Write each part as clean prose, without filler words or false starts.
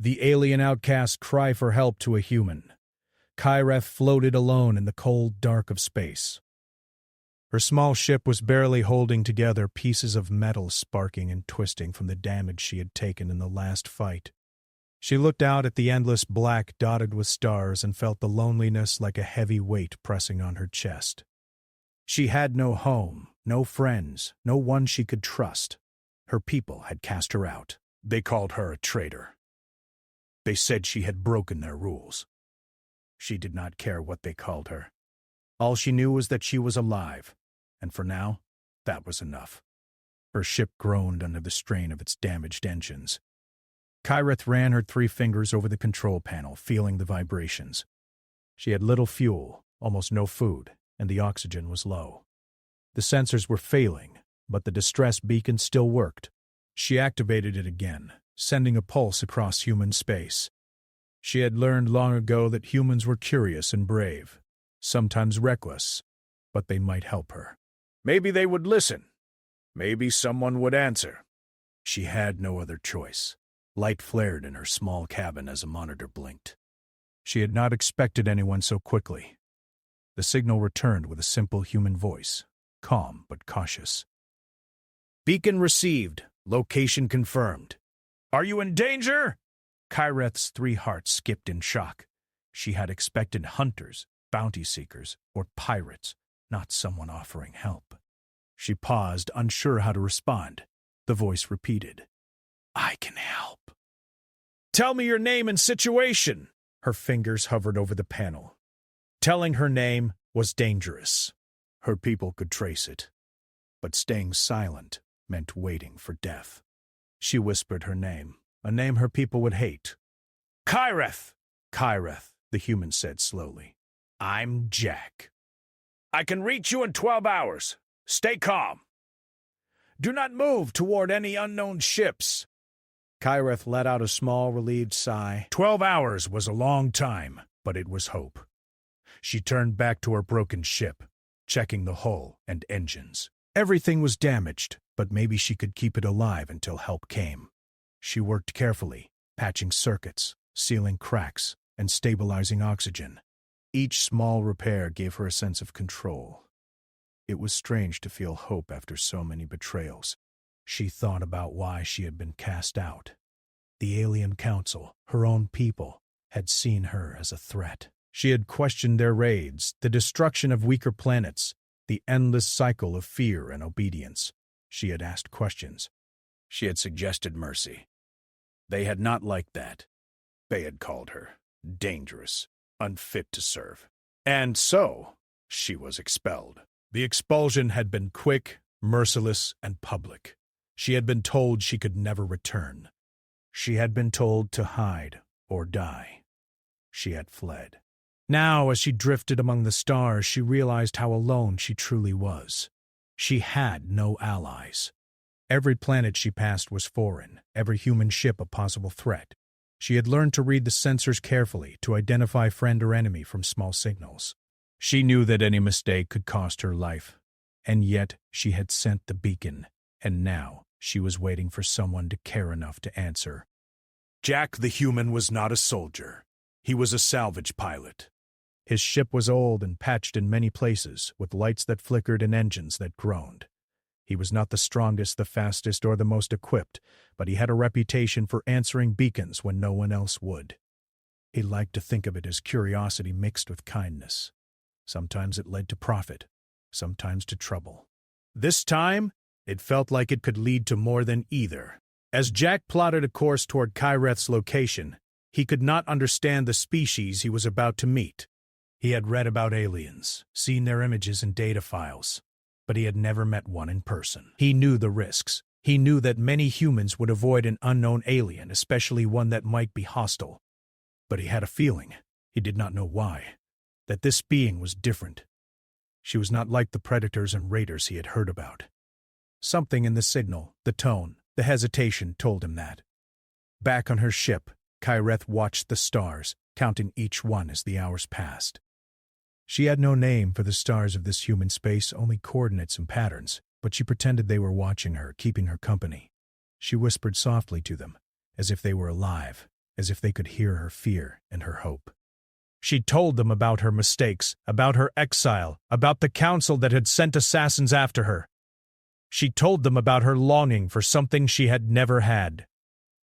The alien outcast's cry for help to a human. Kyreth floated alone in the cold dark of space. Her small ship was barely holding together, pieces of metal sparking and twisting from the damage she had taken in the last fight. She looked out at the endless black dotted with stars and felt the loneliness like a heavy weight pressing on her chest. She had no home, no friends, no one she could trust. Her people had cast her out. They called her a traitor. They said she had broken their rules. She did not care what they called her. All she knew was that she was alive, and for now, that was enough. Her ship groaned under the strain of its damaged engines. Kyreth ran her 3 fingers over the control panel, feeling the vibrations. She had little fuel, almost no food, and the oxygen was low. The sensors were failing, but the distress beacon still worked. She activated it again, sending a pulse across human space. She had learned long ago that humans were curious and brave, sometimes reckless, but they might help her. Maybe they would listen. Maybe someone would answer. She had no other choice. Light flared in her small cabin as a monitor blinked. She had not expected anyone so quickly. The signal returned with a simple human voice, calm but cautious. Beacon received. Location confirmed. Are you in danger? Kyreth's 3 hearts skipped in shock. She had expected hunters, bounty seekers, or pirates, not someone offering help. She paused, unsure how to respond. The voice repeated, I can help. Tell me your name and situation. Her fingers hovered over the panel. Telling her name was dangerous. Her people could trace it. But staying silent meant waiting for death. She whispered her name, a name her people would hate. Kyreth! Kyreth, the human said slowly. I'm Jack. I can reach you in 12 hours. Stay calm. Do not move toward any unknown ships. Kyreth let out a small, relieved sigh. 12 hours was a long time, but it was hope. She turned back to her broken ship, checking the hull and engines. Everything was damaged, but maybe she could keep it alive until help came. She worked carefully, patching circuits, sealing cracks, and stabilizing oxygen. Each small repair gave her a sense of control. It was strange to feel hope after so many betrayals. She thought about why she had been cast out. The alien council, her own people, had seen her as a threat. She had questioned their raids, the destruction of weaker planets, the endless cycle of fear and obedience. She had asked questions. She had suggested mercy. They had not liked that. They had called her dangerous, unfit to serve. And so, she was expelled. The expulsion had been quick, merciless, and public. She had been told she could never return. She had been told to hide or die. She had fled. Now, as she drifted among the stars, she realized how alone she truly was. She had no allies. Every planet she passed was foreign, every human ship a possible threat. She had learned to read the sensors carefully to identify friend or enemy from small signals. She knew that any mistake could cost her life, and yet she had sent the beacon, and now she was waiting for someone to care enough to answer. Jack the human was not a soldier. He was a salvage pilot. His ship was old and patched in many places, with lights that flickered and engines that groaned. He was not the strongest, the fastest, or the most equipped, but he had a reputation for answering beacons when no one else would. He liked to think of it as curiosity mixed with kindness. Sometimes it led to profit, sometimes to trouble. This time, it felt like it could lead to more than either. As Jack plotted a course toward Kyreth's location, he could not understand the species he was about to meet. He had read about aliens, seen their images in data files, but he had never met one in person. He knew the risks. He knew that many humans would avoid an unknown alien, especially one that might be hostile. But he had a feeling, he did not know why, that this being was different. She was not like the predators and raiders he had heard about. Something in the signal, the tone, the hesitation told him that. Back on her ship, Kyreth watched the stars, counting each one as the hours passed. She had no name for the stars of this human space, only coordinates and patterns, but she pretended they were watching her, keeping her company. She whispered softly to them, as if they were alive, as if they could hear her fear and her hope. She told them about her mistakes, about her exile, about the council that had sent assassins after her. She told them about her longing for something she had never had,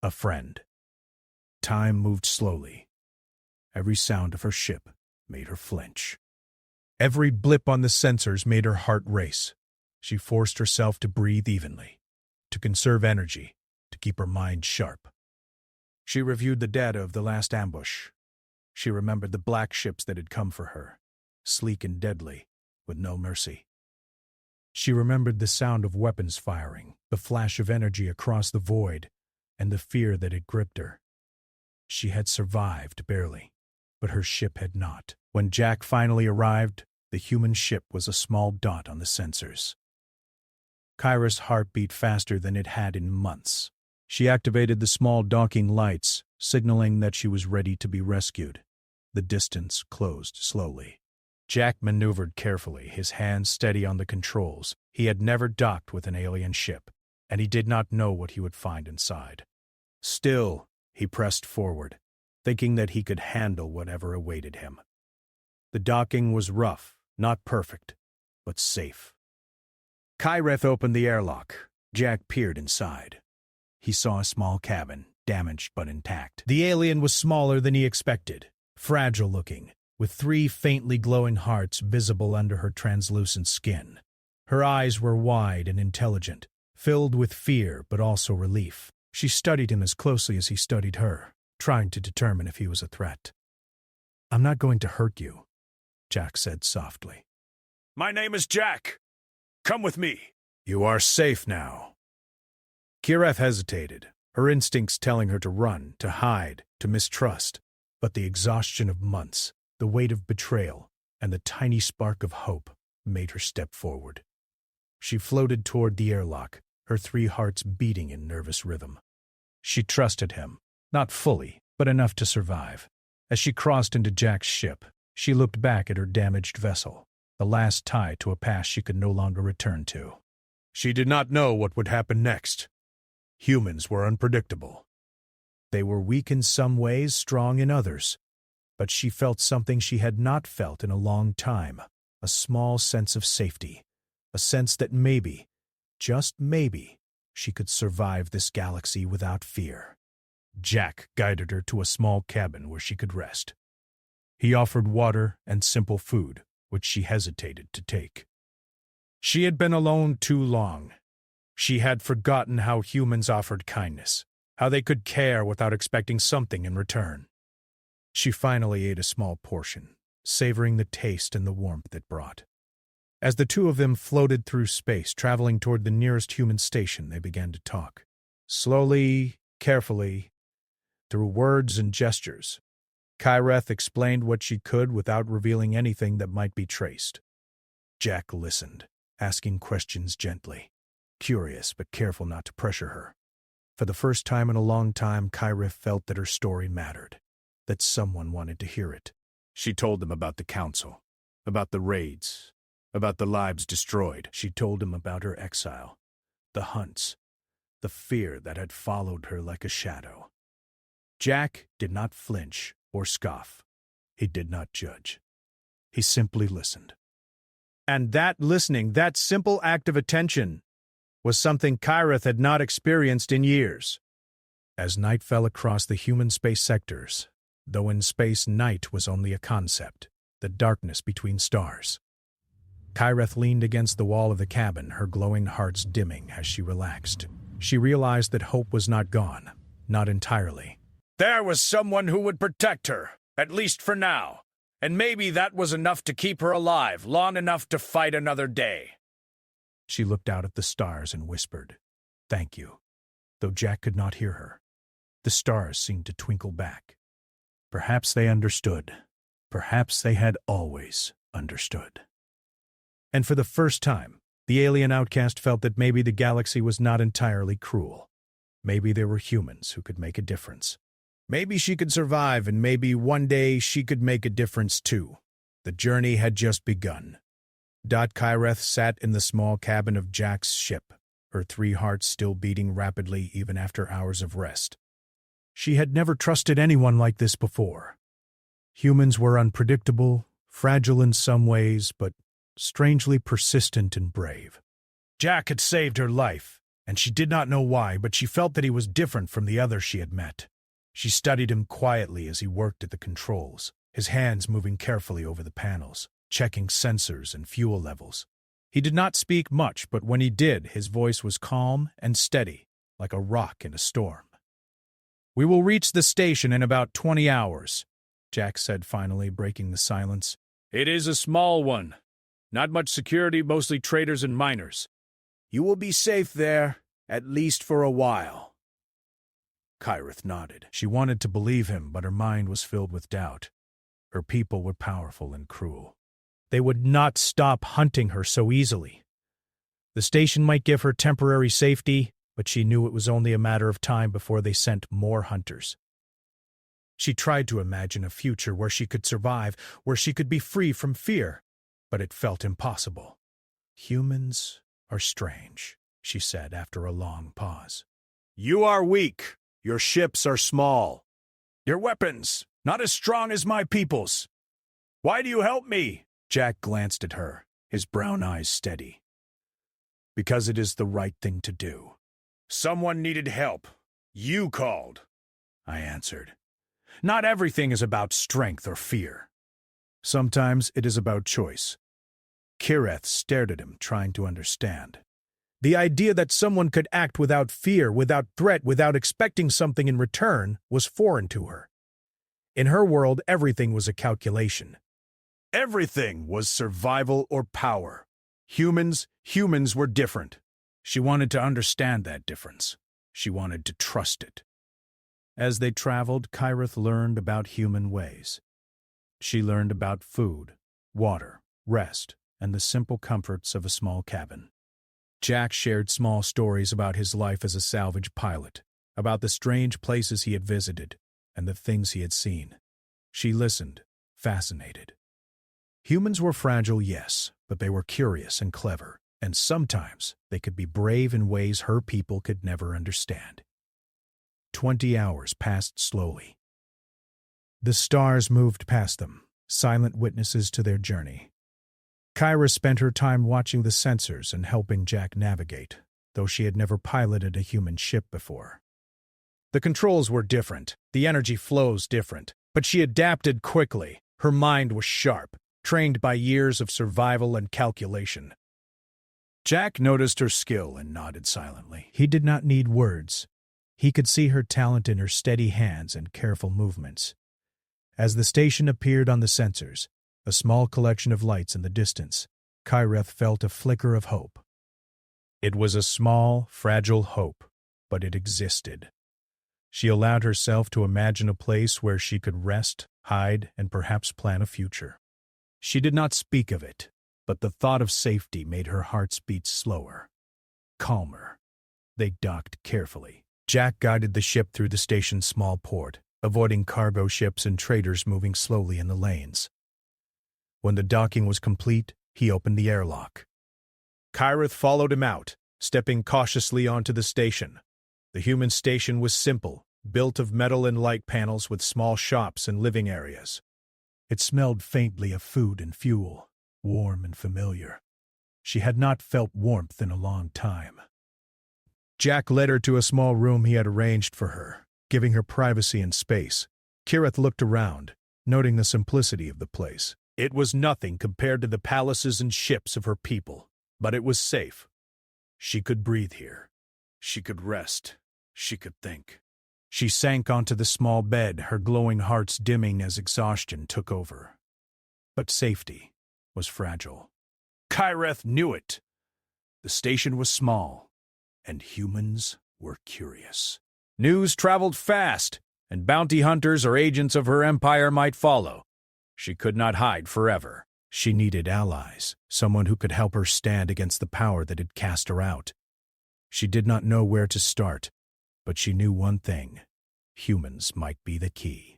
a friend. Time moved slowly. Every sound of her ship made her flinch. Every blip on the sensors made her heart race. She forced herself to breathe evenly, to conserve energy, to keep her mind sharp. She reviewed the data of the last ambush. She remembered the black ships that had come for her, sleek and deadly, with no mercy. She remembered the sound of weapons firing, the flash of energy across the void, and the fear that had gripped her. She had survived, barely, but her ship had not. When Jack finally arrived, the human ship was a small dot on the sensors. Kyra's heart beat faster than it had in months. She activated the small docking lights, signaling that she was ready to be rescued. The distance closed slowly. Jack maneuvered carefully, his hands steady on the controls. He had never docked with an alien ship, and he did not know what he would find inside. Still, he pressed forward, thinking that he could handle whatever awaited him. The docking was rough, not perfect, but safe. Kyreth opened the airlock. Jack peered inside. He saw a small cabin, damaged but intact. The alien was smaller than he expected, fragile-looking, with 3 faintly glowing hearts visible under her translucent skin. Her eyes were wide and intelligent, filled with fear but also relief. She studied him as closely as he studied her, trying to determine if he was a threat. "I'm not going to hurt you," Jack said softly. "My name is Jack. Come with me." "You are safe now." Kireth hesitated, her instincts telling her to run, to hide, to mistrust. But the exhaustion of months, the weight of betrayal, and the tiny spark of hope made her step forward. She floated toward the airlock, her 3 hearts beating in nervous rhythm. She trusted him, not fully, but enough to survive. As she crossed into Jack's ship, she looked back at her damaged vessel, the last tie to a past she could no longer return to. She did not know what would happen next. Humans were unpredictable. They were weak in some ways, strong in others. But she felt something she had not felt in a long time, a small sense of safety, a sense that maybe, just maybe, she could survive this galaxy without fear. Jack guided her to a small cabin where she could rest. He offered water and simple food, which she hesitated to take. She had been alone too long. She had forgotten how humans offered kindness, how they could care without expecting something in return. She finally ate a small portion, savoring the taste and the warmth it brought. As the 2 of them floated through space, traveling toward the nearest human station, they began to talk. Slowly, carefully, through words and gestures, Kyreth explained what she could without revealing anything that might be traced. Jack listened, asking questions gently, curious but careful not to pressure her. For the first time in a long time, Kyreth felt that her story mattered, that someone wanted to hear it. She told them about the council, about the raids, about the lives destroyed. She told him about her exile, the hunts, the fear that had followed her like a shadow. Jack did not flinch or scoff. He did not judge. He simply listened. And that listening, that simple act of attention, was something Kyreth had not experienced in years. As night fell across the human space sectors, though in space night was only a concept, the darkness between stars, Kyreth leaned against the wall of the cabin, her glowing hearts dimming as she relaxed. She realized that hope was not gone, not entirely. There was someone who would protect her, at least for now, and maybe that was enough to keep her alive, long enough to fight another day. She looked out at the stars and whispered, "Thank you," though Jack could not hear her. The stars seemed to twinkle back. Perhaps they understood. Perhaps they had always understood. And for the first time, the alien outcast felt that maybe the galaxy was not entirely cruel. Maybe there were humans who could make a difference. Maybe she could survive, and maybe one day she could make a difference too. The journey had just begun. Kyreth sat in the small cabin of Jack's ship, her 3 hearts still beating rapidly even after hours of rest. She had never trusted anyone like this before. Humans were unpredictable, fragile in some ways, but strangely persistent and brave. Jack had saved her life, and she did not know why, but she felt that he was different from the others she had met. She studied him quietly as he worked at the controls, his hands moving carefully over the panels, checking sensors and fuel levels. He did not speak much, but when he did, his voice was calm and steady, like a rock in a storm. "We will reach the station in about 20 hours, Jack said finally, breaking the silence. "It is a small one. Not much security, mostly traders and miners. You will be safe there, at least for a while." Kyrith nodded. She wanted to believe him, but her mind was filled with doubt. Her people were powerful and cruel. They would not stop hunting her so easily. The station might give her temporary safety, but she knew it was only a matter of time before they sent more hunters. She tried to imagine a future where she could survive, where she could be free from fear, but it felt impossible. "Humans are strange," she said after a long pause. "You are weak. Your ships are small. Your weapons, not as strong as my people's. Why do you help me?" Jack glanced at her, his brown eyes steady. "Because it is the right thing to do." "Someone needed help. You called," I answered. "Not everything is about strength or fear. Sometimes it is about choice." Kireth stared at him, trying to understand. The idea that someone could act without fear, without threat, without expecting something in return was foreign to her. In her world, everything was a calculation. Everything was survival or power. Humans were different. She wanted to understand that difference. She wanted to trust it. As they traveled, Kyrith learned about human ways. She learned about food, water, rest, and the simple comforts of a small cabin. Jack shared small stories about his life as a salvage pilot, about the strange places he had visited, and the things he had seen. She listened, fascinated. Humans were fragile, yes, but they were curious and clever, and sometimes they could be brave in ways her people could never understand. 20 hours passed slowly. The stars moved past them, silent witnesses to their journey. Kyra spent her time watching the sensors and helping Jack navigate, though she had never piloted a human ship before. The controls were different, the energy flows different, but she adapted quickly. Her mind was sharp, trained by years of survival and calculation. Jack noticed her skill and nodded silently. He did not need words. He could see her talent in her steady hands and careful movements. As the station appeared on the sensors, a small collection of lights in the distance, Kyreth felt a flicker of hope. It was a small, fragile hope, but it existed. She allowed herself to imagine a place where she could rest, hide, and perhaps plan a future. She did not speak of it, but the thought of safety made her heart's beat slower, calmer. They docked carefully. Jack guided the ship through the station's small port, avoiding cargo ships and traders moving slowly in the lanes. When the docking was complete, he opened the airlock. Kyrith followed him out, stepping cautiously onto the station. The human station was simple, built of metal and light panels with small shops and living areas. It smelled faintly of food and fuel, warm and familiar. She had not felt warmth in a long time. Jack led her to a small room he had arranged for her, giving her privacy and space. Kirith looked around, noting the simplicity of the place. It was nothing compared to the palaces and ships of her people, but it was safe. She could breathe here. She could rest. She could think. She sank onto the small bed, her glowing hearts dimming as exhaustion took over. But safety was fragile. Kyreth knew it. The station was small, and humans were curious. News traveled fast, and bounty hunters or agents of her empire might follow. She could not hide forever. She needed allies, someone who could help her stand against the power that had cast her out. She did not know where to start, but she knew one thing: humans might be the key.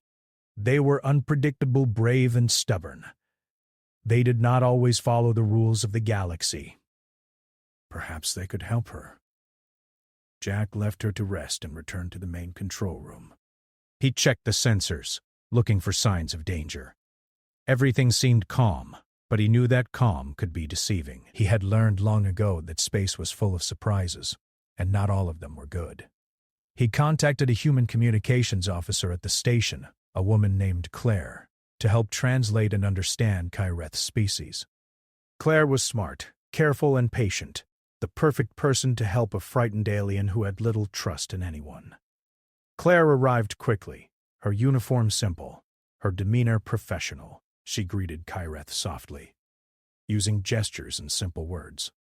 They were unpredictable, brave, and stubborn. They did not always follow the rules of the galaxy. Perhaps they could help her. Jack left her to rest and returned to the main control room. He checked the sensors, looking for signs of danger. Everything seemed calm, but he knew that calm could be deceiving. He had learned long ago that space was full of surprises, and not all of them were good. He contacted a human communications officer at the station, a woman named Claire, to help translate and understand Kyreth's species. Claire was smart, careful, and patient, the perfect person to help a frightened alien who had little trust in anyone. Claire arrived quickly, her uniform simple, her demeanor professional. She greeted Kyreth softly, using gestures and simple words.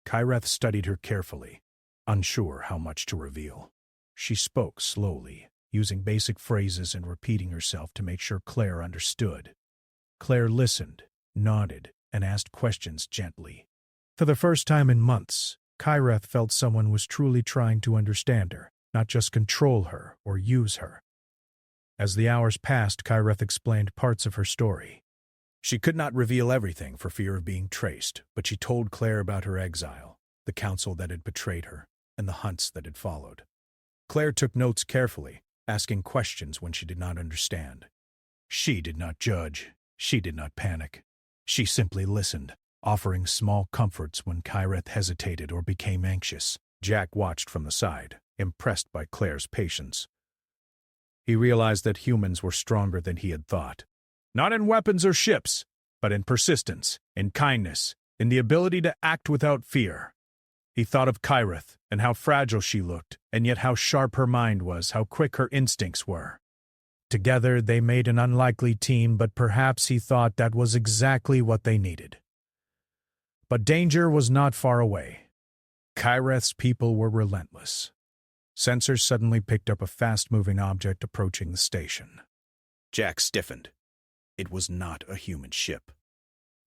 Kyreth studied her carefully, unsure how much to reveal. She spoke slowly, using basic phrases and repeating herself to make sure Claire understood. Claire listened, nodded, and asked questions gently. For the first time in months, Kyreth felt someone was truly trying to understand her, not just control her or use her. As the hours passed, Kyreth explained parts of her story. She could not reveal everything for fear of being traced, but she told Claire about her exile, the council that had betrayed her, and the hunts that had followed. Claire took notes carefully, asking questions when she did not understand. She did not judge. She did not panic. She simply listened, offering small comforts when Kyreth hesitated or became anxious. Jack watched from the side, impressed by Claire's patience. He realized that humans were stronger than he had thought. Not in weapons or ships, but in persistence, in kindness, in the ability to act without fear. He thought of Kyreth and how fragile she looked, and yet how sharp her mind was, how quick her instincts were. Together they made an unlikely team, but perhaps he thought that was exactly what they needed. But danger was not far away. Kyreth's people were relentless. Sensors suddenly picked up a fast-moving object approaching the station. Jack stiffened. It was not a human ship.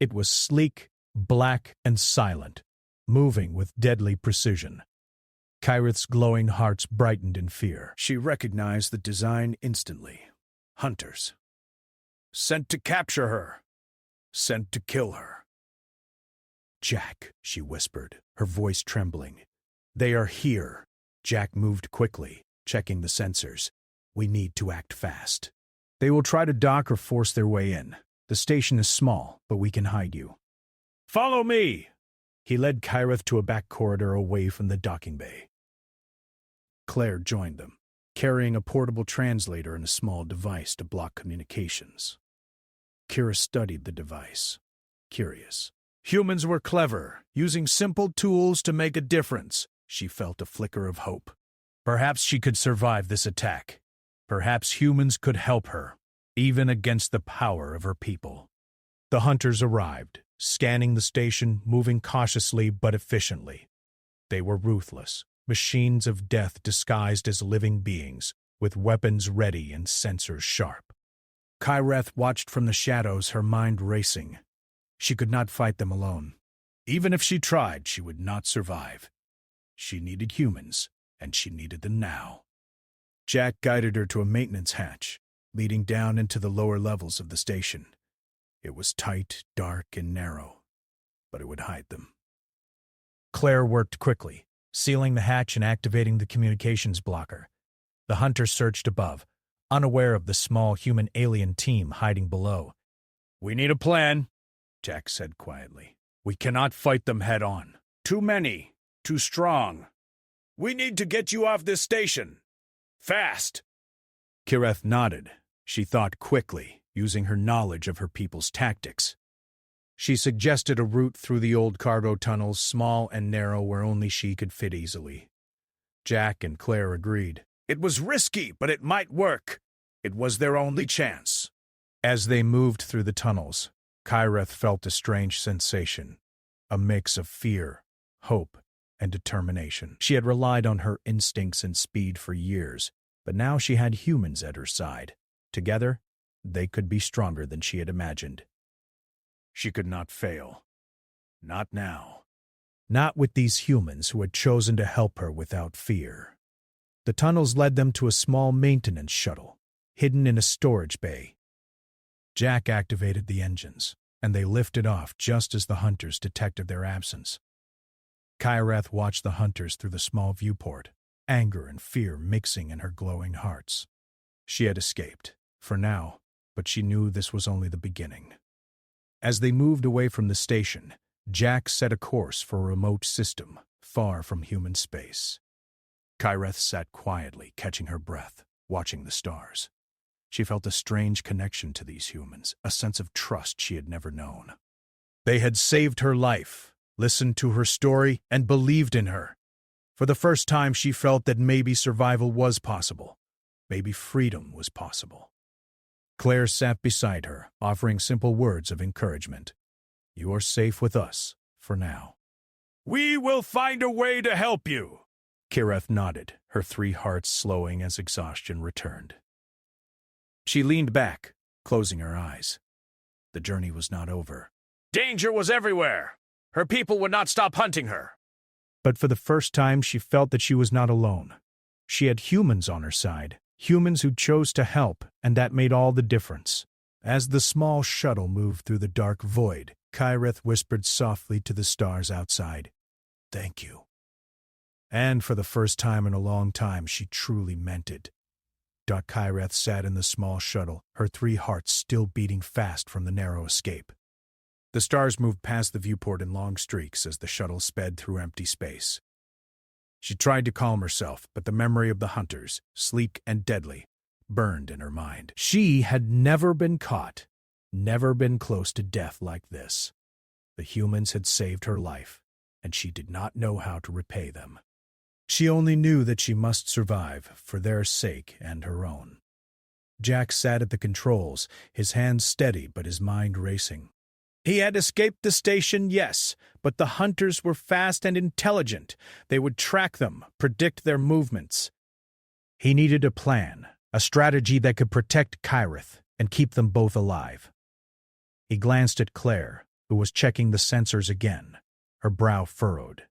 It was sleek, black, and silent, moving with deadly precision. Kyreth's glowing hearts brightened in fear. She recognized the design instantly. Hunters. Sent to capture her. Sent to kill her. Jack, she whispered, her voice trembling. They are here. Jack moved quickly, checking the sensors. We need to act fast. They will try to dock or force their way in. The station is small, but we can hide you. Follow me! He led Kyreth to a back corridor away from the docking bay. Claire joined them, carrying a portable translator and a small device to block communications. Kira studied the device, curious. Humans were clever, using simple tools to make a difference. She felt a flicker of hope. Perhaps she could survive this attack. Perhaps humans could help her, even against the power of her people. The hunters arrived, scanning the station, moving cautiously but efficiently. They were ruthless, machines of death disguised as living beings, with weapons ready and sensors sharp. Kyreth watched from the shadows, her mind racing. She could not fight them alone. Even if she tried, she would not survive. She needed humans, and she needed them now. Jack guided her to a maintenance hatch, leading down into the lower levels of the station. It was tight, dark, and narrow, but it would hide them. Claire worked quickly, sealing the hatch and activating the communications blocker. The hunter searched above, unaware of the small human-alien team hiding below. "We need a plan," Jack said quietly. "We cannot fight them head-on. Too many. Too strong. We need to get you off this station. Fast!" Kyreth nodded. She thought quickly, using her knowledge of her people's tactics. She suggested a route through the old cargo tunnels, small and narrow where only she could fit easily. Jack and Claire agreed. It was risky, but it might work. It was their only chance. As they moved through the tunnels, Kyreth felt a strange sensation, a mix of fear, hope, and determination. She had relied on her instincts and speed for years, but now she had humans at her side. Together, they could be stronger than she had imagined. She could not fail. Not now. Not with these humans who had chosen to help her without fear. The tunnels led them to a small maintenance shuttle, hidden in a storage bay. Jack activated the engines, and they lifted off just as the hunters detected their absence. Kyreth watched the hunters through the small viewport, anger and fear mixing in her glowing hearts. She had escaped, for now, but she knew this was only the beginning. As they moved away from the station, Jack set a course for a remote system, far from human space. Kyreth sat quietly, catching her breath, watching the stars. She felt a strange connection to these humans, a sense of trust she had never known. They had saved her life, listened to her story, and believed in her. For the first time, she felt that maybe survival was possible. Maybe freedom was possible. Claire sat beside her, offering simple words of encouragement. "You are safe with us, for now." "We will find a way to help you." Kyreth nodded, her 3 hearts slowing as exhaustion returned. She leaned back, closing her eyes. The journey was not over. Danger was everywhere. Her people would not stop hunting her. But for the first time, she felt that she was not alone. She had humans on her side, humans who chose to help, and that made all the difference. As the small shuttle moved through the dark void, Kyreth whispered softly to the stars outside, "Thank you." And for the first time in a long time, she truly meant it. Kyreth sat in the small shuttle, her 3 hearts still beating fast from the narrow escape. The stars moved past the viewport in long streaks as the shuttle sped through empty space. She tried to calm herself, but the memory of the hunters, sleek and deadly, burned in her mind. She had never been caught, never been close to death like this. The humans had saved her life, and she did not know how to repay them. She only knew that she must survive, for their sake and her own. Jack sat at the controls, his hands steady but his mind racing. He had escaped the station, yes, but the hunters were fast and intelligent. They would track them, predict their movements. He needed a plan, a strategy that could protect Kyreth and keep them both alive. He glanced at Claire, who was checking the sensors again, her brow furrowed.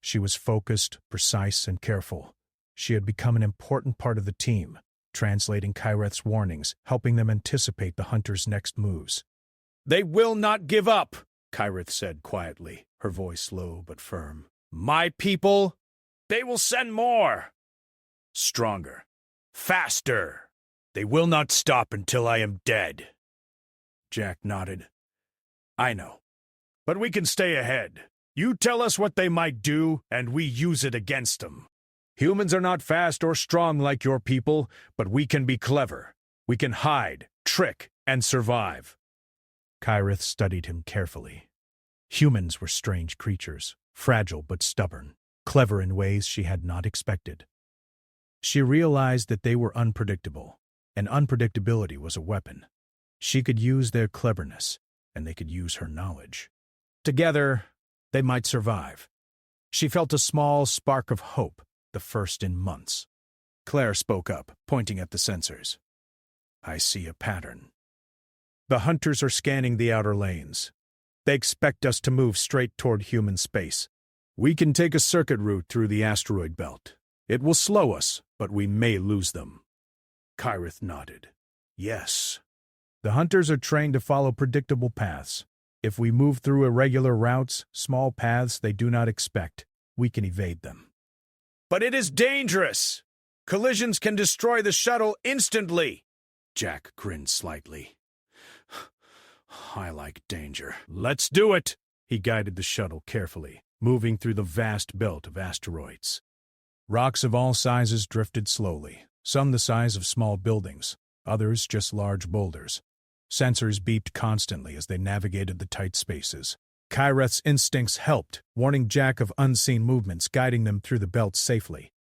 She was focused, precise, and careful. She had become an important part of the team, translating Kyreth's warnings, helping them anticipate the hunters' next moves. "They will not give up," Kyreth said quietly, her voice low but firm. "My people, they will send more. Stronger. Faster. They will not stop until I am dead." Jack nodded. "I know. But we can stay ahead. You tell us what they might do, and we use it against them. Humans are not fast or strong like your people, but we can be clever. We can hide, trick, and survive." Kyreth studied him carefully. Humans were strange creatures, fragile but stubborn, clever in ways she had not expected. She realized that they were unpredictable, and unpredictability was a weapon. She could use their cleverness, and they could use her knowledge. Together, they might survive. She felt a small spark of hope, the first in months. Claire spoke up, pointing at the sensors. "I see a pattern. The hunters are scanning the outer lanes. They expect us to move straight toward human space. We can take a circuit route through the asteroid belt. It will slow us, but we may lose them." Kyreth nodded. "Yes. The hunters are trained to follow predictable paths. If we move through irregular routes, small paths they do not expect, we can evade them." "But it is dangerous! Collisions can destroy the shuttle instantly!" Jack grinned slightly. "I like danger. Let's do it!" He guided the shuttle carefully, moving through the vast belt of asteroids. Rocks of all sizes drifted slowly, some the size of small buildings, others just large boulders. Sensors beeped constantly as they navigated the tight spaces. Kyreth's instincts helped, warning Jack of unseen movements, guiding them through the belt safely.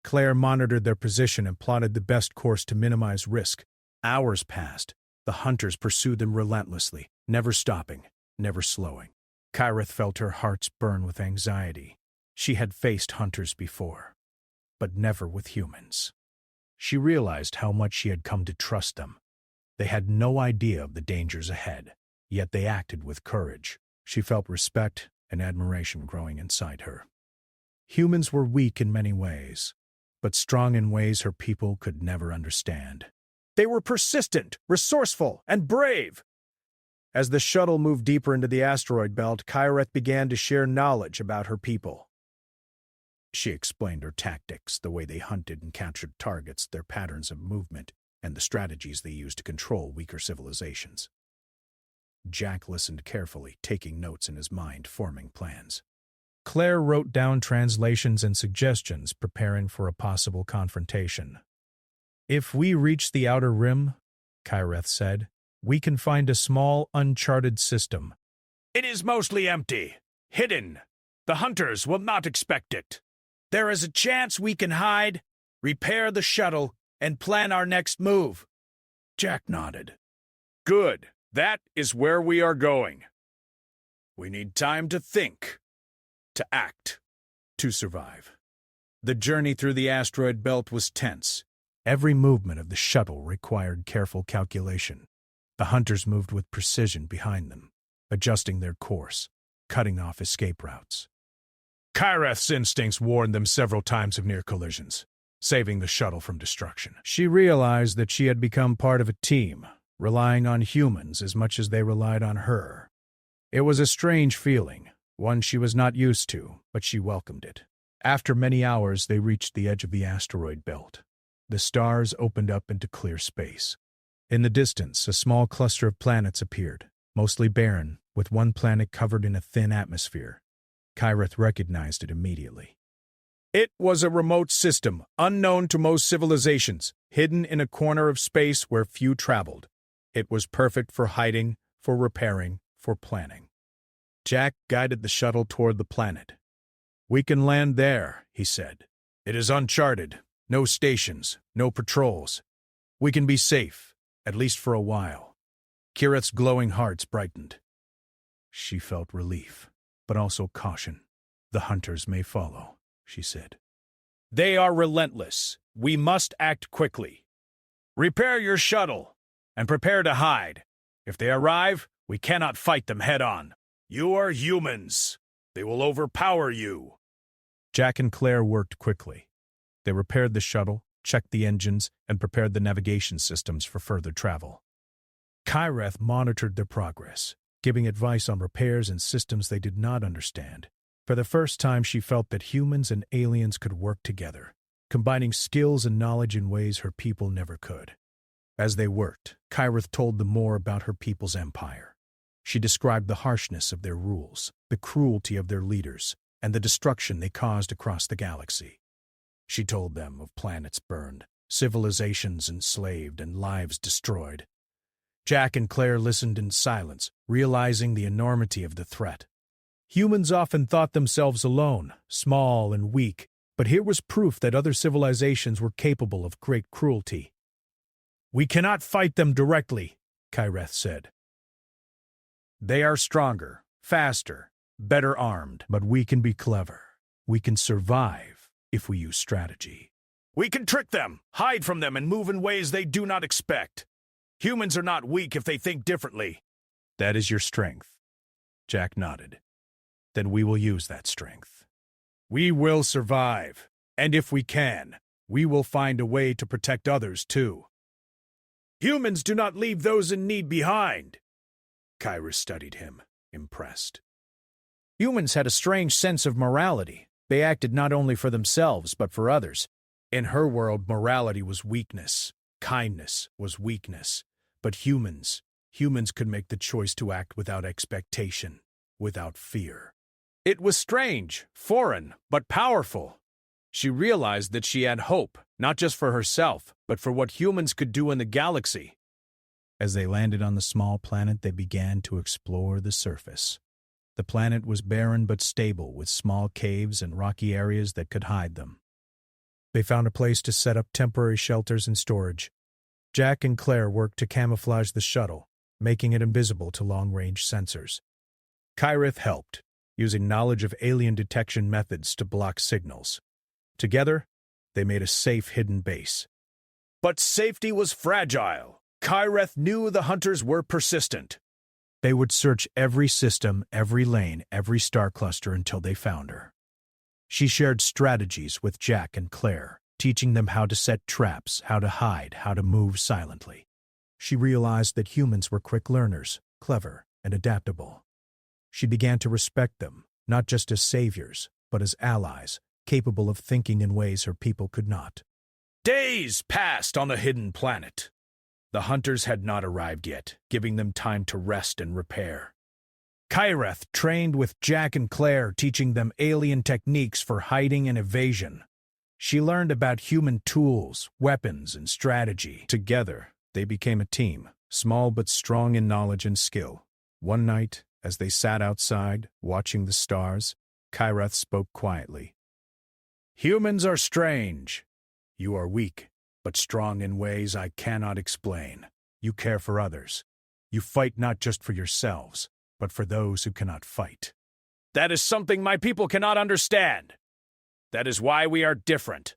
Claire monitored their position and plotted the best course to minimize risk. Hours passed. The hunters pursued them relentlessly, never stopping, never slowing. Kyreth felt her heart burn with anxiety. She had faced hunters before, but never with humans. She realized how much she had come to trust them. They had no idea of the dangers ahead, yet they acted with courage. She felt respect and admiration growing inside her. Humans were weak in many ways, but strong in ways her people could never understand. They were persistent, resourceful, and brave. As the shuttle moved deeper into the asteroid belt, Kyreth began to share knowledge about her people. She explained her tactics, the way they hunted and captured targets, their patterns of movement. and the strategies they use to control weaker civilizations. Jack listened carefully, taking notes in his mind, forming plans. Claire wrote down translations and suggestions, preparing for a possible confrontation. "If we reach the Outer Rim," Kyreth said, "we can find a small, uncharted system. It is mostly empty, hidden. The hunters will not expect it. There is a chance we can hide, repair the shuttle, and plan our next move." Jack nodded. "Good. That is where we are going. We need time to think, to act, to survive." The journey through the asteroid belt was tense. Every movement of the shuttle required careful calculation. The hunters moved with precision behind them, adjusting their course, cutting off escape routes. Kyreth's instincts warned them several times of near collisions, saving the shuttle from destruction. She realized that she had become part of a team, relying on humans as much as they relied on her. It was a strange feeling, one she was not used to, but she welcomed it. After many hours, they reached the edge of the asteroid belt. The stars opened up into clear space. In the distance, a small cluster of planets appeared, mostly barren, with one planet covered in a thin atmosphere. Kyreth recognized it immediately. It was a remote system, unknown to most civilizations, hidden in a corner of space where few traveled. It was perfect for hiding, for repairing, for planning. Jack guided the shuttle toward the planet. "We can land there," he said. "It is uncharted. No stations, no patrols. We can be safe, at least for a while." Kyreth's glowing hearts brightened. She felt relief, but also caution. "The hunters may follow," she said. "They are relentless. We must act quickly. Repair your shuttle, and prepare to hide. If they arrive, we cannot fight them head-on. You are humans. They will overpower you." Jack and Claire worked quickly. They repaired the shuttle, checked the engines, and prepared the navigation systems for further travel. Kyreth monitored their progress, giving advice on repairs and systems they did not understand. For the first time, she felt that humans and aliens could work together, combining skills and knowledge in ways her people never could. As they worked, Kyreth told them more about her people's empire. She described the harshness of their rules, the cruelty of their leaders, and the destruction they caused across the galaxy. She told them of planets burned, civilizations enslaved, and lives destroyed. Jack and Claire listened in silence, realizing the enormity of the threat. Humans often thought themselves alone, small and weak, but here was proof that other civilizations were capable of great cruelty. "We cannot fight them directly," Kyreth said. "They are stronger, faster, better armed, but we can be clever. We can survive if we use strategy. We can trick them, hide from them, and move in ways they do not expect. Humans are not weak if they think differently." "That is your strength." Jack nodded. "Then we will use that strength. We will survive, and if we can, we will find a way to protect others too." "Humans do not leave those in need behind." Kyreth studied him, impressed. "Humans had a strange sense of morality. They acted not only for themselves, but for others. In her world, morality was weakness. Kindness was weakness. But humans could make the choice to act without expectation, without fear. It was strange, foreign, but powerful. She realized that she had hope, not just for herself, but for what humans could do in the galaxy." As they landed on the small planet, they began to explore the surface. The planet was barren but stable, with small caves and rocky areas that could hide them. They found a place to set up temporary shelters and storage. Jack and Claire worked to camouflage the shuttle, making it invisible to long-range sensors. Kyreth helped, using knowledge of alien detection methods to block signals. Together, they made a safe hidden base. But safety was fragile. Kyreth knew the hunters were persistent. They would search every system, every lane, every star cluster until they found her. She shared strategies with Jack and Claire, teaching them how to set traps, how to hide, how to move silently. She realized that humans were quick learners, clever, and adaptable. She began to respect them, not just as saviors, but as allies, capable of thinking in ways her people could not. Days passed on the hidden planet. The hunters had not arrived yet, giving them time to rest and repair. Kyreth trained with Jack and Claire, teaching them alien techniques for hiding and evasion. She learned about human tools, weapons, and strategy. Together, they became a team, small but strong in knowledge and skill. One night, as they sat outside, watching the stars, Kyreth spoke quietly. "Humans are strange. You are weak, but strong in ways I cannot explain. You care for others. You fight not just for yourselves, but for those who cannot fight. That is something my people cannot understand. That is why we are different."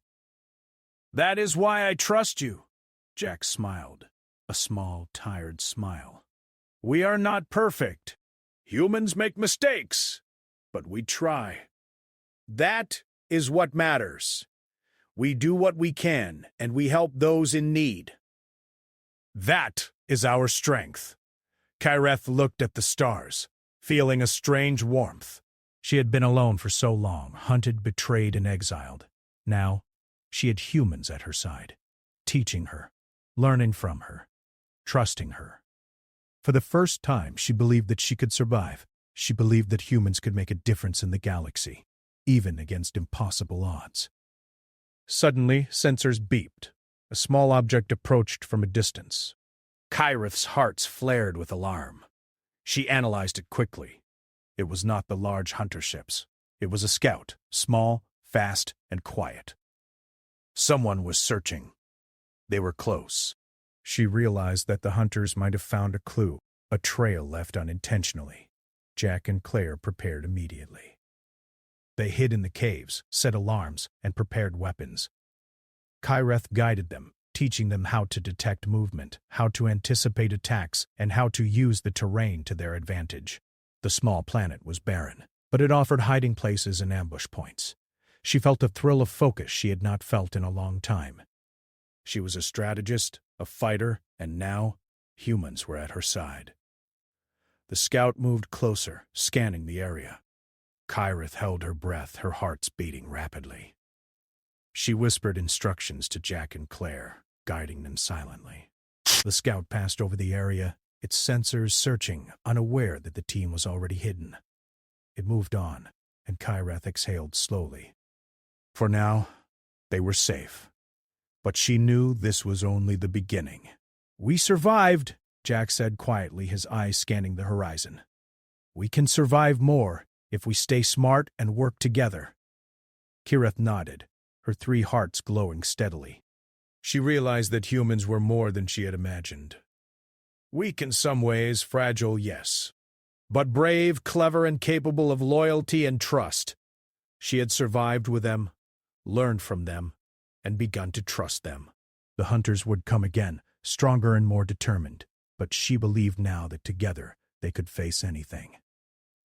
"That is why I trust you," Jack smiled, a small, tired smile. "We are not perfect. Humans make mistakes, but we try. That is what matters. We do what we can, and we help those in need. That is our strength." Kyreth looked at the stars, feeling a strange warmth. She had been alone for so long, hunted, betrayed, and exiled. Now, she had humans at her side, teaching her, learning from her, trusting her. For the first time, she believed that she could survive. She believed that humans could make a difference in the galaxy, even against impossible odds. Suddenly, sensors beeped. A small object approached from a distance. Kyreth's heart flared with alarm. She analyzed it quickly. It was not the large hunter ships. It was a scout, small, fast, and quiet. Someone was searching. They were close. She realized that the hunters might have found a clue, a trail left unintentionally. Jack and Claire prepared immediately. They hid in the caves, set alarms, and prepared weapons. Kyreth guided them, teaching them how to detect movement, how to anticipate attacks, and how to use the terrain to their advantage. The small planet was barren, but it offered hiding places and ambush points. She felt a thrill of focus she had not felt in a long time. She was a strategist, a fighter, and now humans were at her side. The scout moved closer, scanning the area. Kyreth held her breath, her hearts beating rapidly. She whispered instructions to Jack and Claire, guiding them silently. The scout passed over the area, its sensors searching, unaware that the team was already hidden. It moved on, and Kyreth exhaled slowly. For now, they were safe. But she knew this was only the beginning. "We survived," Jack said quietly, his eyes scanning the horizon. "We can survive more if we stay smart and work together." Kyreth nodded, her 3 hearts glowing steadily. She realized that humans were more than she had imagined. Weak in some ways, fragile, yes. But brave, clever, and capable of loyalty and trust. She had survived with them, learned from them, and begun to trust them. The hunters would come again, stronger and more determined, but she believed now that together they could face anything.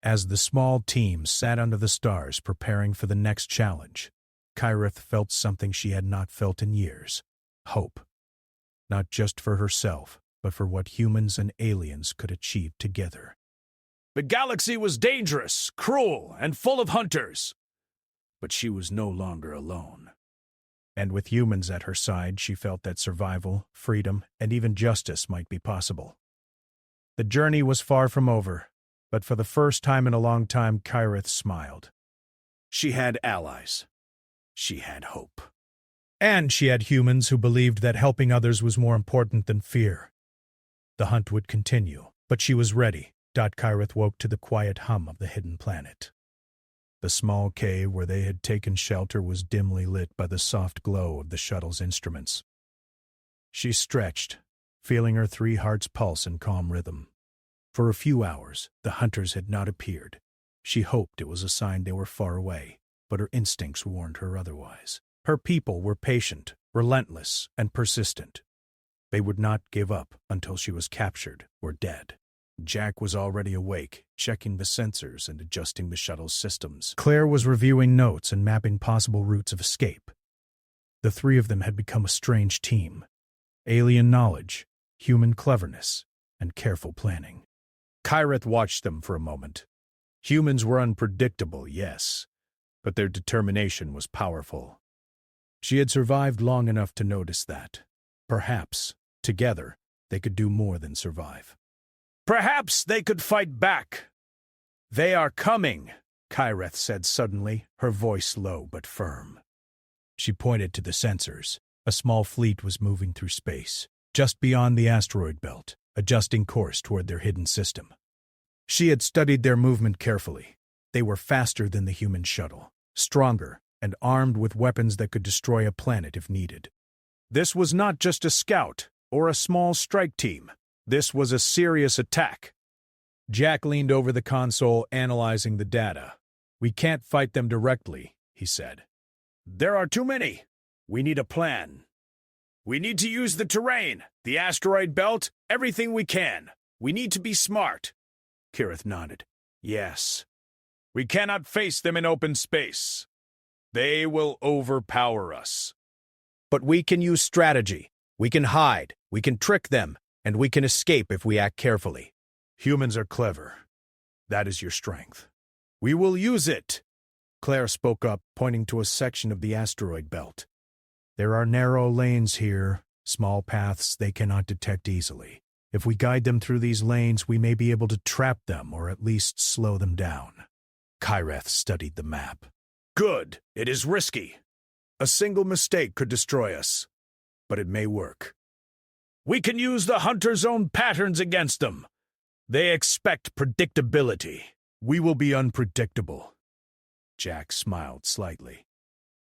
As the small team sat under the stars preparing for the next challenge, Kyreth felt something she had not felt in years: hope. Not just for herself, but for what humans and aliens could achieve together. The galaxy was dangerous, cruel, and full of hunters. But she was no longer alone. And with humans at her side, she felt that survival, freedom, and even justice might be possible. The journey was far from over, but for the first time in a long time, Kyreth smiled. She had allies. She had hope. And she had humans who believed that helping others was more important than fear. The hunt would continue, but she was ready. Kyreth woke to the quiet hum of the hidden planet. The small cave where they had taken shelter was dimly lit by the soft glow of the shuttle's instruments. She stretched, feeling her 3 hearts pulse in calm rhythm. For a few hours, the hunters had not appeared. She hoped it was a sign they were far away, but her instincts warned her otherwise. Her people were patient, relentless, and persistent. They would not give up until she was captured or dead. Jack was already awake, checking the sensors and adjusting the shuttle's systems. Claire was reviewing notes and mapping possible routes of escape. The 3 of them had become a strange team. Alien knowledge, human cleverness, and careful planning. Kyreth watched them for a moment. Humans were unpredictable, yes, but their determination was powerful. She had survived long enough to notice that. Perhaps, together, they could do more than survive. Perhaps they could fight back. They are coming, Kyreth said suddenly, her voice low but firm. She pointed to the sensors. A small fleet was moving through space, just beyond the asteroid belt, adjusting course toward their hidden system. She had studied their movement carefully. They were faster than the human shuttle, stronger, and armed with weapons that could destroy a planet if needed. This was not just a scout or a small strike team. This was a serious attack. Jack leaned over the console, analyzing the data. "We can't fight them directly," he said. "There are too many. We need a plan. We need to use the terrain, the asteroid belt, everything we can. We need to be smart." Kirith nodded. "Yes. We cannot face them in open space. They will overpower us. But we can use strategy. We can hide, we can trick them, and we can escape if we act carefully. Humans are clever. That is your strength. We will use it." Claire spoke up, pointing to a section of the asteroid belt. "There are narrow lanes here, small paths they cannot detect easily. If we guide them through these lanes, we may be able to trap them or at least slow them down." Kyreth studied the map. "Good. It is risky. A single mistake could destroy us. But it may work. We can use the Hunter's own patterns against them. They expect predictability. We will be unpredictable." Jack smiled slightly.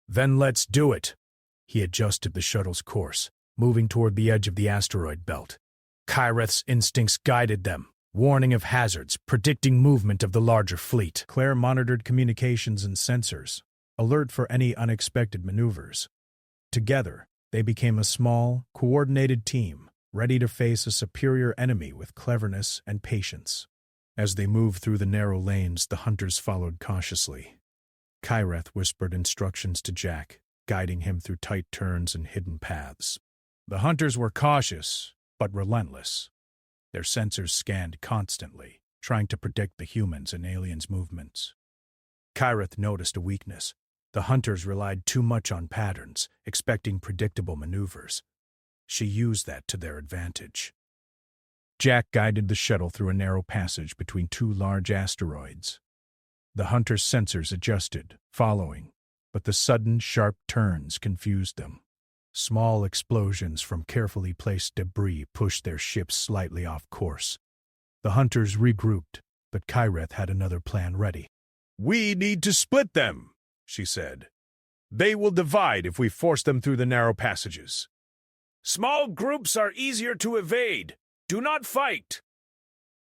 "Then let's do it." He adjusted the shuttle's course, moving toward the edge of the asteroid belt. Kyreth's instincts guided them, warning of hazards, predicting movement of the larger fleet. Claire monitored communications and sensors, alert for any unexpected maneuvers. Together, they became a small, coordinated team, ready to face a superior enemy with cleverness and patience. As they moved through the narrow lanes, the hunters followed cautiously. Kyreth whispered instructions to Jack, guiding him through tight turns and hidden paths. The hunters were cautious, but relentless. Their sensors scanned constantly, trying to predict the humans' and aliens' movements. Kyreth noticed a weakness. The hunters relied too much on patterns, expecting predictable maneuvers. She used that to their advantage. Jack guided the shuttle through a narrow passage between two large asteroids. The hunter's sensors adjusted, following, but the sudden, sharp turns confused them. Small explosions from carefully placed debris pushed their ship slightly off course. The hunters regrouped, but Kyreth had another plan ready. "We need to split them," she said. "They will divide if we force them through the narrow passages. Small groups are easier to evade. Do not fight."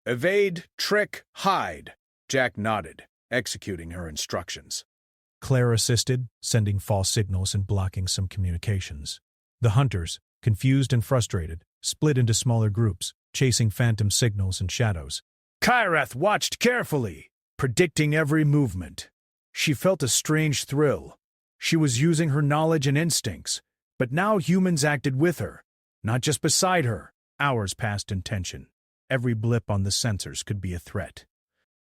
"Evade, trick, hide," Jack nodded, executing her instructions. Claire assisted, sending false signals and blocking some communications. The hunters, confused and frustrated, split into smaller groups, chasing phantom signals and shadows. Kyreth watched carefully, predicting every movement. She felt a strange thrill. She was using her knowledge and instincts, but now humans acted with her, not just beside her. Hours passed in tension. Every blip on the sensors could be a threat.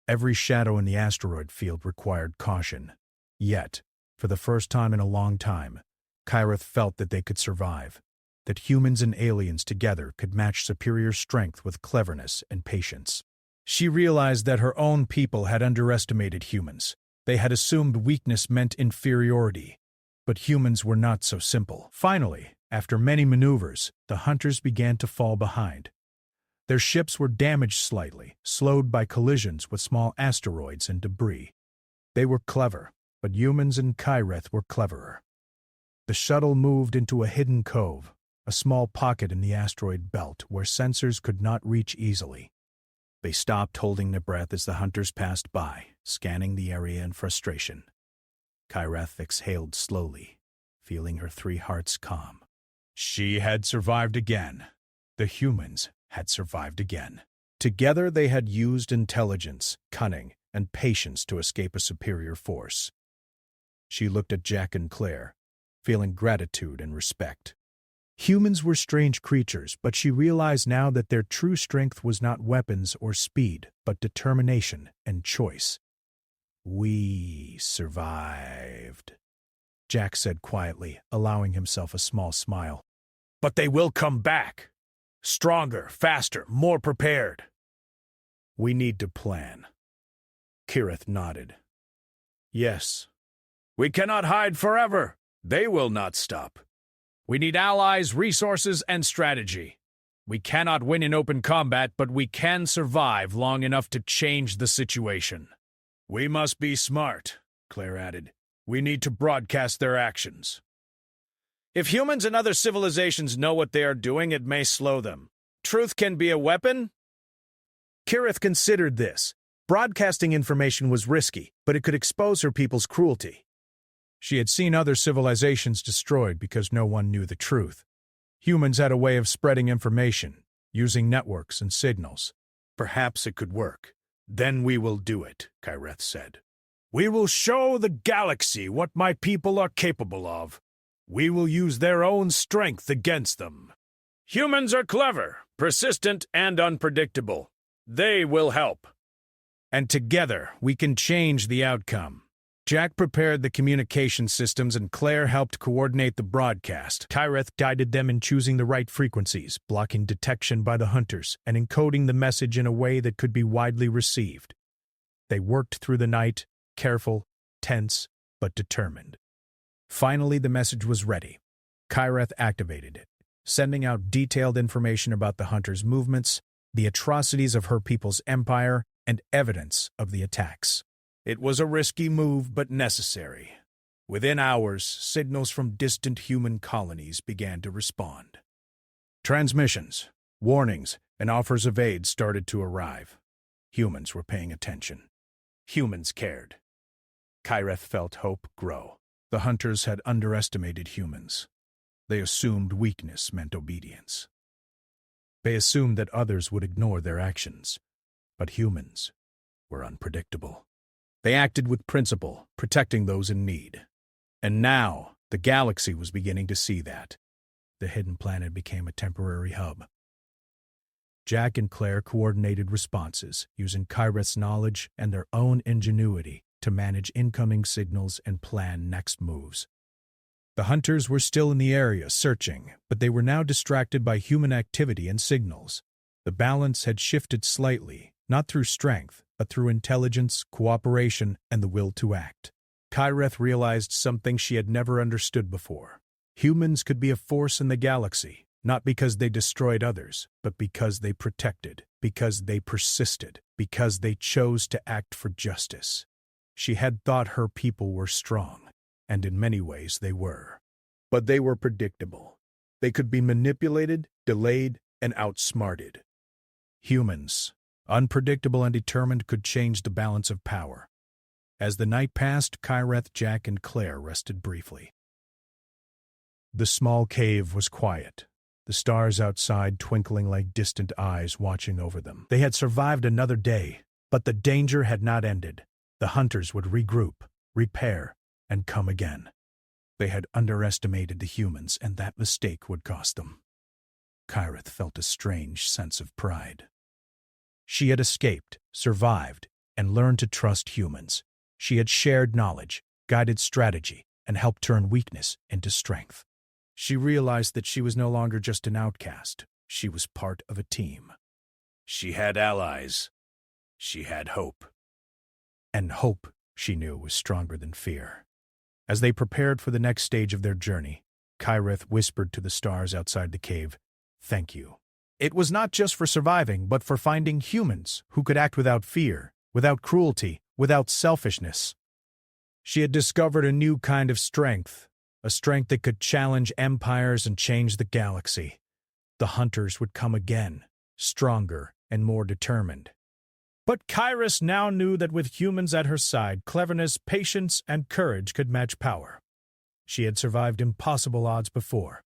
Every shadow in the asteroid field required caution. Yet, for the first time in a long time, Kyreth felt that they could survive, that humans and aliens together could match superior strength with cleverness and patience. She realized that her own people had underestimated humans. They had assumed weakness meant inferiority. But humans were not so simple. Finally, after many maneuvers, the hunters began to fall behind. Their ships were damaged slightly, slowed by collisions with small asteroids and debris. They were clever, but humans and Kyreth were cleverer. The shuttle moved into a hidden cove, a small pocket in the asteroid belt where sensors could not reach easily. They stopped, holding their breath as the hunters passed by, scanning the area in frustration. Kyreth exhaled slowly, feeling her three hearts calm. She had survived again. The humans had survived again. Together they had used intelligence, cunning, and patience to escape a superior force. She looked at Jack and Claire, feeling gratitude and respect. Humans were strange creatures, but she realized now that their true strength was not weapons or speed, but determination and choice. We survived. Jack said quietly, allowing himself a small smile. But they will come back. Stronger, faster, more prepared. We need to plan. Kirith nodded. Yes. We cannot hide forever. They will not stop. We need allies, resources, and strategy. We cannot win in open combat, but we can survive long enough to change the situation. We must be smart, Claire added. We need to broadcast their actions. If humans and other civilizations know what they are doing, it may slow them. Truth can be a weapon? Kirith considered this. Broadcasting information was risky, but it could expose her people's cruelty. She had seen other civilizations destroyed because no one knew the truth. Humans had a way of spreading information, using networks and signals. Perhaps it could work. Then we will do it, Kirith said. We will show the galaxy what my people are capable of. We will use their own strength against them. Humans are clever, persistent, and unpredictable. They will help. And together, we can change the outcome. Jack prepared the communication systems and Claire helped coordinate the broadcast. Kirith guided them in choosing the right frequencies, blocking detection by the hunters, and encoding the message in a way that could be widely received. They worked through the night, careful, tense, but determined. Finally, the message was ready. Kirith activated it, sending out detailed information about the hunters' movements, the atrocities of her people's empire, and evidence of the attacks. It was a risky move, but necessary. Within hours, signals from distant human colonies began to respond. Transmissions, warnings, and offers of aid started to arrive. Humans were paying attention. Humans cared. Kirith felt hope grow. The hunters had underestimated humans. They assumed weakness meant obedience. They assumed that others would ignore their actions. But humans were unpredictable. They acted with principle, protecting those in need. And now, the galaxy was beginning to see that. The hidden planet became a temporary hub. Jack and Claire coordinated responses, using Kirith's knowledge and their own ingenuity to manage incoming signals and plan next moves. The hunters were still in the area searching, but they were now distracted by human activity and signals. The balance had shifted slightly, not through strength, but through intelligence, cooperation, and the will to act. Kirith realized something she had never understood before. Humans could be a force in the galaxy, not because they destroyed others, but because they protected, because they persisted, because they chose to act for justice. She had thought her people were strong, and in many ways they were. But they were predictable. They could be manipulated, delayed, and outsmarted. Humans, unpredictable and determined, could change the balance of power. As the night passed, Kirith, Jack, and Claire rested briefly. The small cave was quiet, the stars outside twinkling like distant eyes watching over them. They had survived another day, but the danger had not ended. The hunters would regroup, repair, and come again. They had underestimated the humans, and that mistake would cost them. Kirith felt a strange sense of pride. She had escaped, survived, and learned to trust humans. She had shared knowledge, guided strategy, and helped turn weakness into strength. She realized that she was no longer just an outcast. She was part of a team. She had allies. She had hope. And hope, she knew, was stronger than fear. As they prepared for the next stage of their journey, Kirith whispered to the stars outside the cave, "Thank you." It was not just for surviving, but for finding humans who could act without fear, without cruelty, without selfishness. She had discovered a new kind of strength, a strength that could challenge empires and change the galaxy. The hunters would come again, stronger and more determined. But Kirith now knew that with humans at her side, cleverness, patience, and courage could match power. She had survived impossible odds before,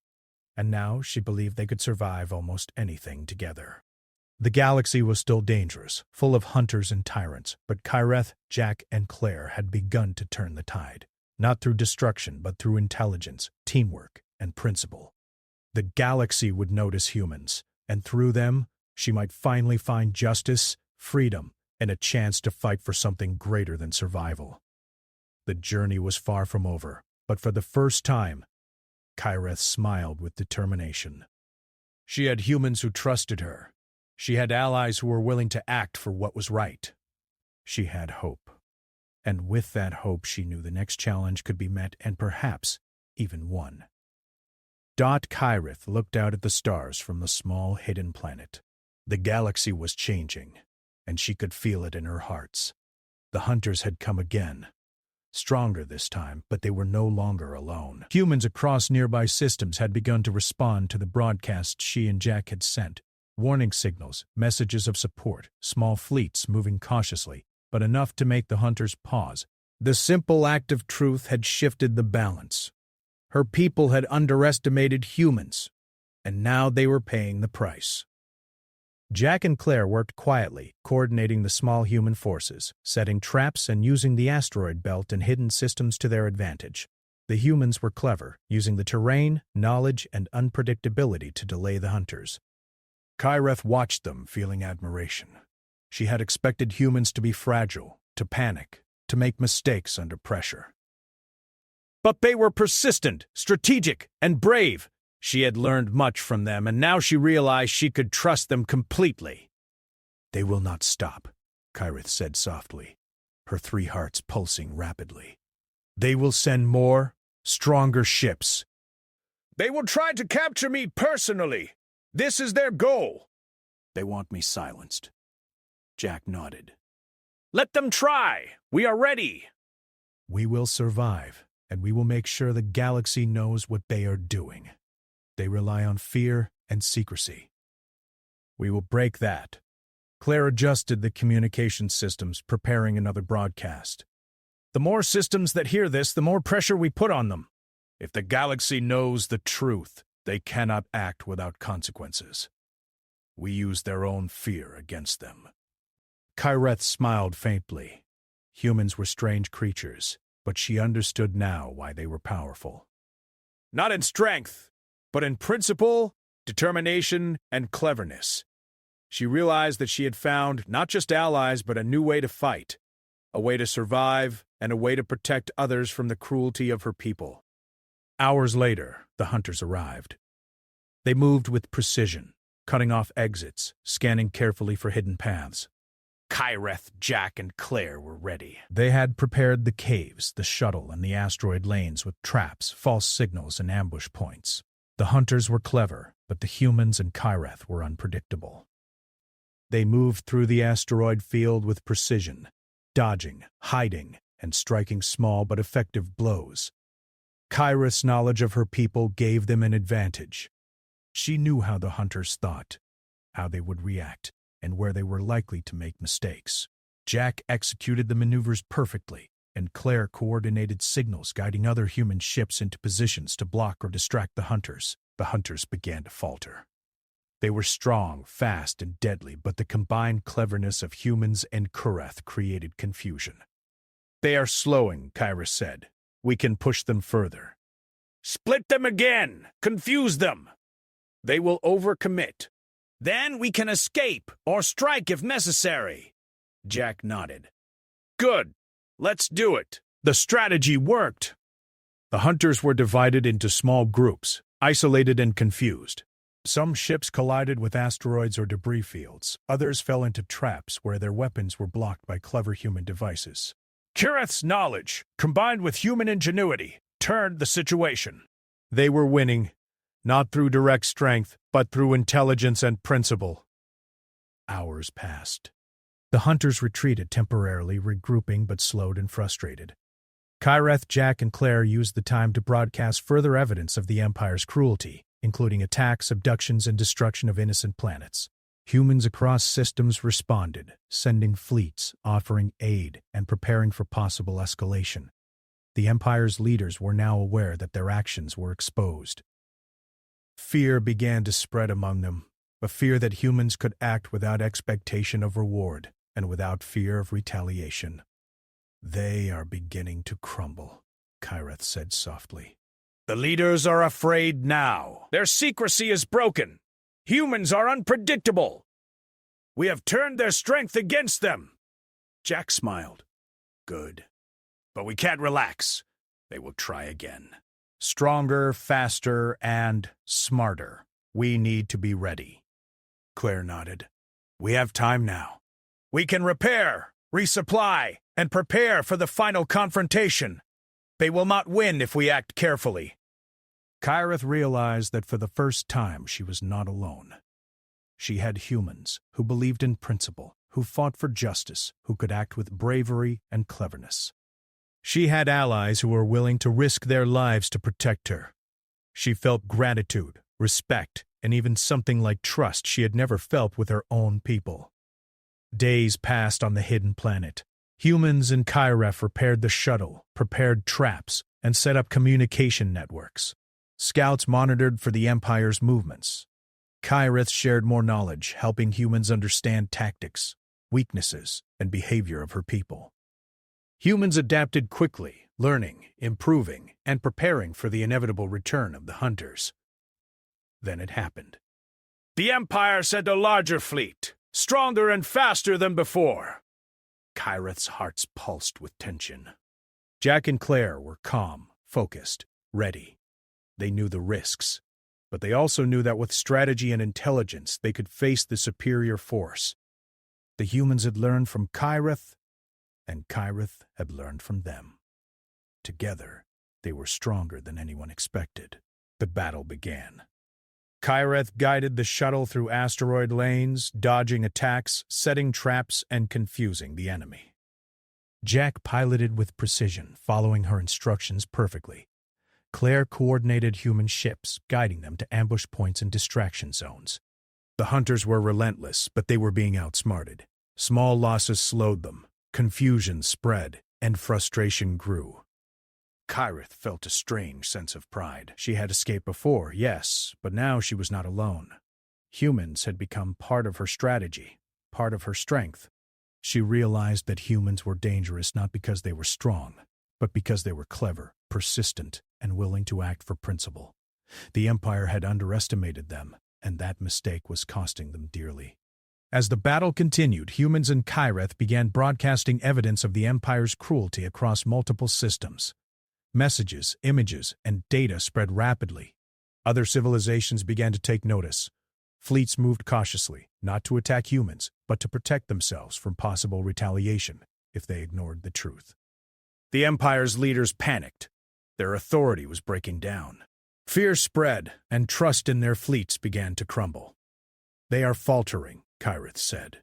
and now she believed they could survive almost anything together. The galaxy was still dangerous, full of hunters and tyrants, but Kirith, Jack, and Claire had begun to turn the tide, not through destruction, but through intelligence, teamwork, and principle. The galaxy would notice humans, and through them, she might finally find justice, freedom, and a chance to fight for something greater than survival. The journey was far from over. But for the first time, Kyreth smiled with determination. She had humans who trusted her. She had allies who were willing to act for what was right. She had hope. And with that hope, she knew the next challenge could be met and perhaps even won. Kyreth looked out at the stars from the small hidden planet. The galaxy was changing, and she could feel it in her hearts. The hunters had come again. Stronger this time, but they were no longer alone. Humans across nearby systems had begun to respond to the broadcasts she and Jack had sent. Warning signals, messages of support, small fleets moving cautiously, but enough to make the hunters pause. The simple act of truth had shifted the balance. Her people had underestimated humans, and now they were paying the price. Jack and Claire worked quietly, coordinating the small human forces, setting traps and using the asteroid belt and hidden systems to their advantage. The humans were clever, using the terrain, knowledge, and unpredictability to delay the hunters. Kyreth watched them, feeling admiration. She had expected humans to be fragile, to panic, to make mistakes under pressure. But they were persistent, strategic, and brave. She had learned much from them, and now she realized she could trust them completely. "They will not stop," Kyreth said softly, her 3 hearts pulsing rapidly. "They will send more, stronger ships. They will try to capture me personally. This is their goal." "They want me silenced." Jack nodded. "Let them try. We are ready." "We will survive, and we will make sure the galaxy knows what they are doing. They rely on fear and secrecy. We will break that." Claire adjusted the communication systems, preparing another broadcast. "The more systems that hear this, the more pressure we put on them. If the galaxy knows the truth, they cannot act without consequences. We use their own fear against them." Kyreth smiled faintly. Humans were strange creatures, but she understood now why they were powerful. Not in strength, but in principle, determination, and cleverness. She realized that she had found not just allies, but a new way to fight, a way to survive, and a way to protect others from the cruelty of her people. Hours later, the hunters arrived. They moved with precision, cutting off exits, scanning carefully for hidden paths. Kyreth, Jack, and Claire were ready. They had prepared the caves, the shuttle, and the asteroid lanes with traps, false signals, and ambush points. The hunters were clever, but the humans and Kyreth were unpredictable. They moved through the asteroid field with precision, dodging, hiding, and striking small but effective blows. Kyreth's knowledge of her people gave them an advantage. She knew how the hunters thought, how they would react, and where they were likely to make mistakes. Jack executed the maneuvers perfectly, and Claire coordinated signals guiding other human ships into positions to block or distract the hunters. The hunters began to falter. They were strong, fast, and deadly, but the combined cleverness of humans and Kyreth created confusion. "They are slowing," Kyreth said. "We can push them further." "Split them again! Confuse them! They will overcommit. Then we can escape, or strike if necessary." Jack nodded. "Good. Let's do it." The strategy worked. The hunters were divided into small groups, isolated and confused. Some ships collided with asteroids or debris fields. Others fell into traps where their weapons were blocked by clever human devices. Kyreth's knowledge, combined with human ingenuity, turned the situation. They were winning, not through direct strength, but through intelligence and principle. Hours passed. The hunters retreated temporarily, regrouping but slowed and frustrated. Kyreth, Jack, and Claire used the time to broadcast further evidence of the Empire's cruelty, including attacks, abductions, and destruction of innocent planets. Humans across systems responded, sending fleets, offering aid, and preparing for possible escalation. The Empire's leaders were now aware that their actions were exposed. Fear began to spread among them, a fear that humans could act without expectation of reward and without fear of retaliation. "They are beginning to crumble," Kyreth said softly. "The leaders are afraid now. Their secrecy is broken. Humans are unpredictable. We have turned their strength against them." Jack smiled. "Good. But we can't relax. they will try again. Stronger, faster, and smarter. We need to be ready. Claire nodded. We have time now. We can repair, resupply, and prepare for the final confrontation. They will not win if we act carefully. Kyrith realized that for the first time she was not alone. She had humans who believed in principle, who fought for justice, who could act with bravery and cleverness. She had allies who were willing to risk their lives to protect her. She felt gratitude, respect, and even something like trust she had never felt with her own people. Days passed on the hidden planet. Humans in Kyreth repaired the shuttle, prepared traps, and set up communication networks. Scouts monitored for the Empire's movements. Kyrith shared more knowledge, helping humans understand tactics, weaknesses, and behavior of her people. Humans adapted quickly, learning, improving, and preparing for the inevitable return of the hunters. Then it happened. The Empire sent a larger fleet, stronger and faster than before. Kyrith's hearts pulsed with tension. Jack and Claire were calm, focused, ready. They knew the risks, but they also knew that with strategy and intelligence they could face the superior force. The humans had learned from Kyrith, and Kyrith had learned from them. Together, they were stronger than anyone expected. The battle began. Kyrith guided the shuttle through asteroid lanes, dodging attacks, setting traps, and confusing the enemy. Jack piloted with precision, following her instructions perfectly. Claire coordinated human ships, guiding them to ambush points and distraction zones. The hunters were relentless, but they were being outsmarted. Small losses slowed them, confusion spread, and frustration grew. Kyrith felt a strange sense of pride. She had escaped before, yes, but now she was not alone. Humans had become part of her strategy, part of her strength. She realized that humans were dangerous not because they were strong, but because they were clever, persistent, and willing to act for principle. The Empire had underestimated them, and that mistake was costing them dearly. As the battle continued, humans in Kyrith began broadcasting evidence of the Empire's cruelty across multiple systems. Messages, images, and data spread rapidly. Other civilizations began to take notice. Fleets moved cautiously, not to attack humans, but to protect themselves from possible retaliation if they ignored the truth. The Empire's leaders panicked. Their authority was breaking down. Fear spread, and trust in their fleets began to crumble. They are faltering, Kyrith said.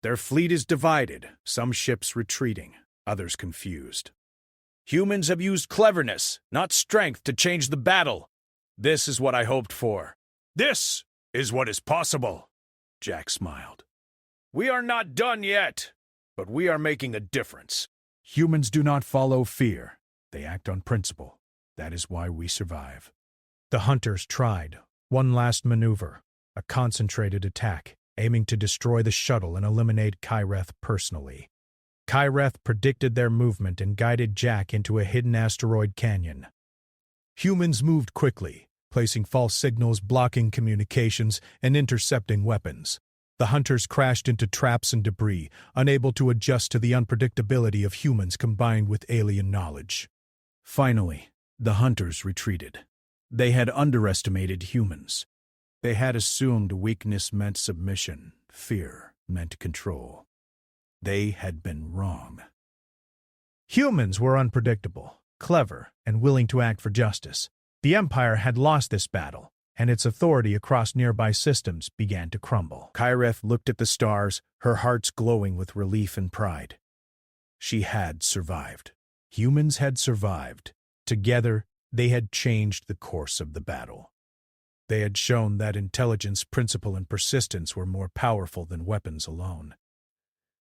Their fleet is divided, some ships retreating, others confused. Humans have used cleverness, not strength, to change the battle. This is what I hoped for. This is what is possible, Jack smiled. We are not done yet, but we are making a difference. Humans do not follow fear. They act on principle. That is why we survive. The hunters tried one last maneuver, a concentrated attack, aiming to destroy the shuttle and eliminate Kyrith personally. Kyrith predicted their movement and guided Jack into a hidden asteroid canyon. Humans moved quickly, placing false signals, blocking communications, and intercepting weapons. The hunters crashed into traps and debris, unable to adjust to the unpredictability of humans combined with alien knowledge. Finally, the hunters retreated. They had underestimated humans. They had assumed weakness meant submission, fear meant control. They had been wrong. Humans were unpredictable, clever, and willing to act for justice. The Empire had lost this battle, and its authority across nearby systems began to crumble. Kyrith looked at the stars, her hearts glowing with relief and pride. She had survived. Humans had survived. Together, they had changed the course of the battle. They had shown that intelligence, principle, and persistence were more powerful than weapons alone.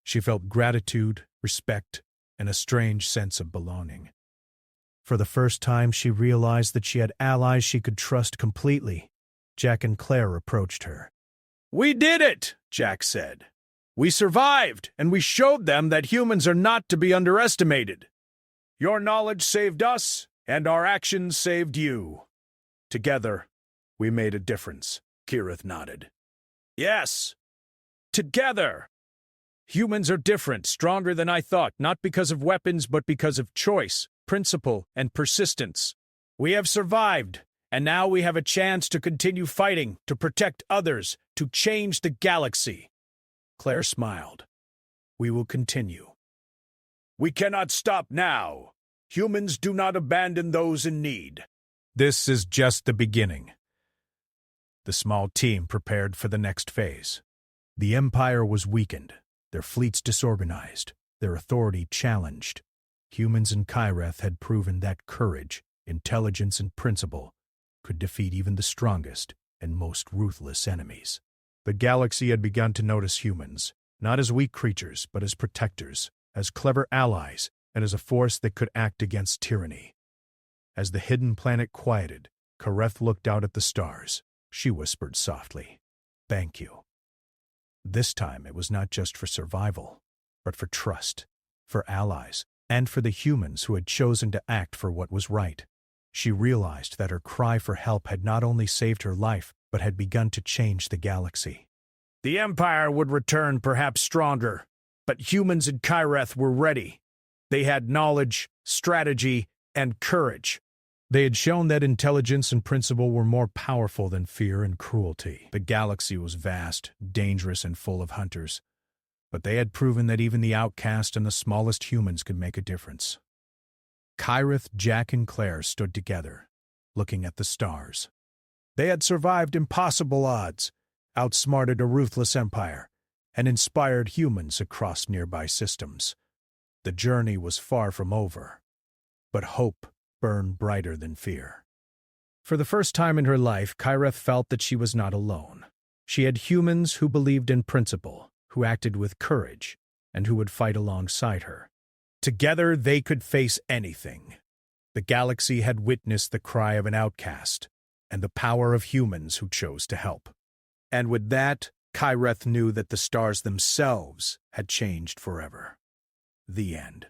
She felt gratitude, respect, and a strange sense of belonging. For the first time, she realized that she had allies she could trust completely. Jack and Claire approached her. We did it, Jack said. We survived, and we showed them that humans are not to be underestimated. Your knowledge saved us, and our actions saved you. Together, we made a difference, Kyrith nodded. Yes, together. Humans are different, stronger than I thought, not because of weapons, but because of choice, principle, and persistence. We have survived, and now we have a chance to continue fighting, to protect others, to change the galaxy." Claire smiled. "We will continue." "We cannot stop now. Humans do not abandon those in need." This is just the beginning. The small team prepared for the next phase. The Empire was weakened, their fleets disorganized, their authority challenged. Humans in Kyreth had proven that courage, intelligence, and principle could defeat even the strongest and most ruthless enemies. The galaxy had begun to notice humans, not as weak creatures, but as protectors, as clever allies, and as a force that could act against tyranny. As the hidden planet quieted, Kyreth looked out at the stars. She whispered softly, "Thank you." This time it was not just for survival, but for trust, for allies, and for the humans who had chosen to act for what was right. She realized that her cry for help had not only saved her life, but had begun to change the galaxy. The Empire would return perhaps stronger, but humans in Kyreth were ready. They had knowledge, strategy, and courage. They had shown that intelligence and principle were more powerful than fear and cruelty. The galaxy was vast, dangerous, and full of hunters, but they had proven that even the outcast and the smallest humans could make a difference. Kyreth, Jack, and Claire stood together, looking at the stars. They had survived impossible odds, outsmarted a ruthless empire, and inspired humans across nearby systems. The journey was far from over, but hope burned brighter than fear. For the first time in her life, Kyreth felt that she was not alone. She had humans who believed in principle, who acted with courage, and who would fight alongside her. Together they could face anything. The galaxy had witnessed the cry of an outcast, and the power of humans who chose to help. And with that, Kyreth knew that the stars themselves had changed forever. The end.